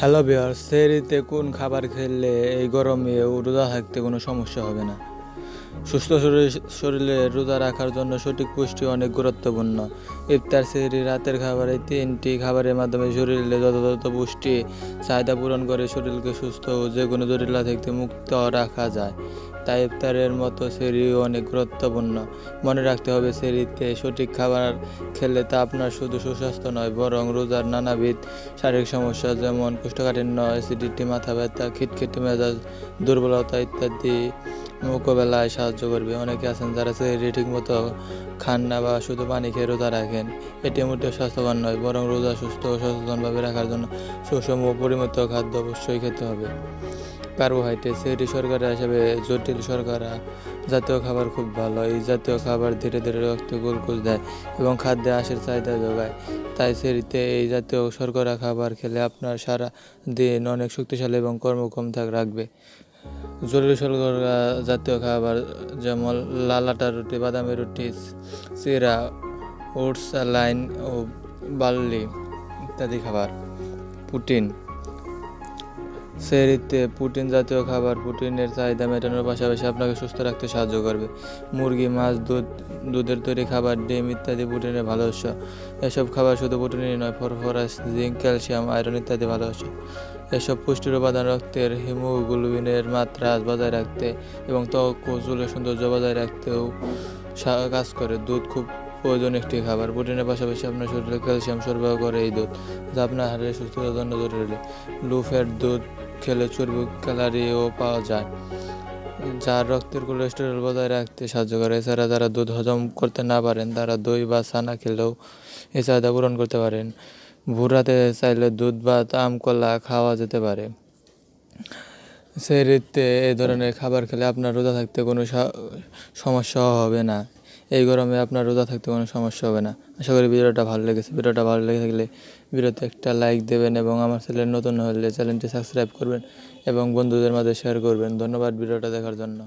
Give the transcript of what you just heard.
Hello viewers, সেহরিতে কোন খাবার খেলে এই গরমে রোজা থাকতে কোনো সমস্যা হবে না? সুস্থ শরীরে রোজা রাখার জন্য সঠিক পুষ্টি অনেক গুরুত্বপূর্ণ। ইফতার, সেহরি, রাতের খাবার এই তিনটি খাবারের মাধ্যমে শরীরে যথাযথ পুষ্টি চাহিদা পূরণ করে শরীরকে সুস্থ ও যে কোনো জটিলতা থেকে মুক্ত রাখা যায়। তাই ইফতারের মতো সেহরিও অনেক গুরুত্বপূর্ণ। মনে রাখতে হবে, সেহরিতে সঠিক খাবার খেলে তা আপনার শুধু সুস্বাস্থ্য নয়, বরং রোজার নানাবিধ শারীরিক সমস্যা যেমন কোষ্ঠকাঠিন্য, অ্যাসিডিটি, মাথা ব্যথা, খিটখিটে মেজাজ, দুর্বলতা ইত্যাদি মোকাবেলায় সাহায্য করবে। অনেকে আছেন যারা সেহরি ঠিকমতো খান না বা শুধু পানি খেয়ে রোজা রাখেন। এটি মোটেও স্বাস্থ্যকর নয়, বরং রোজা সুস্থ ও সচেতনভাবে রাখার জন্য সুষম ও পরিমিত খাদ্য অবশ্যই খেতে হবে। কার্বোহাইড্রেট, সেহরি শর্করা হিসেবে জটিল শর্করা জাতীয় খাবার খুব ভালো। এই জাতীয় খাবার ধীরে ধীরে রক্তে গ্লুকোজ দেয় এবং খাদ্যে আঁশের চাহিদা যোগায়। তাই সেহরিতে এই জাতীয় শর্করা খাবার খেলে আপনার সারা দিন অনেক শক্তিশালী এবং কর্মক্ষম রাখবে। জরুরি শর্করা জাতীয় খাবার যেমন লাল আটার রুটি, বাদামি রুটি, চিরা, ওটস, লাইন ও বার্লি ইত্যাদি খাবার। প্রোটিন, সেহরিতে প্রোটিন জাতীয় খাবার প্রোটিনের চাহিদা মেটানোর পাশাপাশি আপনাকে সুস্থ রাখতে সাহায্য করবে। মুরগি, মাছ, দুধের তৈরি খাবার, ডিম ইত্যাদি প্রোটিনের ভালো উৎস। এসব খাবার শুধু প্রোটিনই নয়, ফসফরাস, জিঙ্ক, ক্যালসিয়াম, আয়রন ইত্যাদি ভালো উৎস। এসব পুষ্টির উপাদান রক্তের হিমোগ্লোবিনের মাত্রা বজায় রাখতে এবং ত্বক ও চুলের সৌন্দর্য বজায় রাখতেও কাজ করে। দুধ খুব প্রয়োজনীয় একটি খাবার। প্রোটিনের পাশাপাশি আপনার শরীরে ক্যালসিয়াম সরবরাহ করে এই দুধ, যা আপনার হাড়ের সুস্থতার জন্য জরুরি। লো ফ্যাট দুধ খেলে চর্বি, ক্যালারিও পাওয়া যায়, যা রক্তের কোলেস্টেরল বজায় রাখতে সাহায্য করে। এছাড়া যারা দুধ হজম করতে না পারেন, তারা দই বা ছানা খেলেও এই চাহিদা পূরণ করতে পারেন। ভোররাতে চাইলে দুধ বা আম, কলা খাওয়া যেতে পারে। সেহরিতে এই ধরনের খাবার খেলে আপনার রোজা থাকতে কোনো সমস্যা হবে না। এই গরমে আপনার রোজা থাকতে কোনো সমস্যা হবে না। আশা করি ভিডিওটা ভালো লেগেছে। ভিডিওটা ভালো লেগে থাকলে ভিডিওতে একটা লাইক দেবেন এবং আমার চ্যানেল নতুন হলে চ্যানেলটি সাবস্ক্রাইব করবেন এবং বন্ধুদের মাঝে শেয়ার করবেন। ধন্যবাদ ভিডিওটা দেখার জন্য।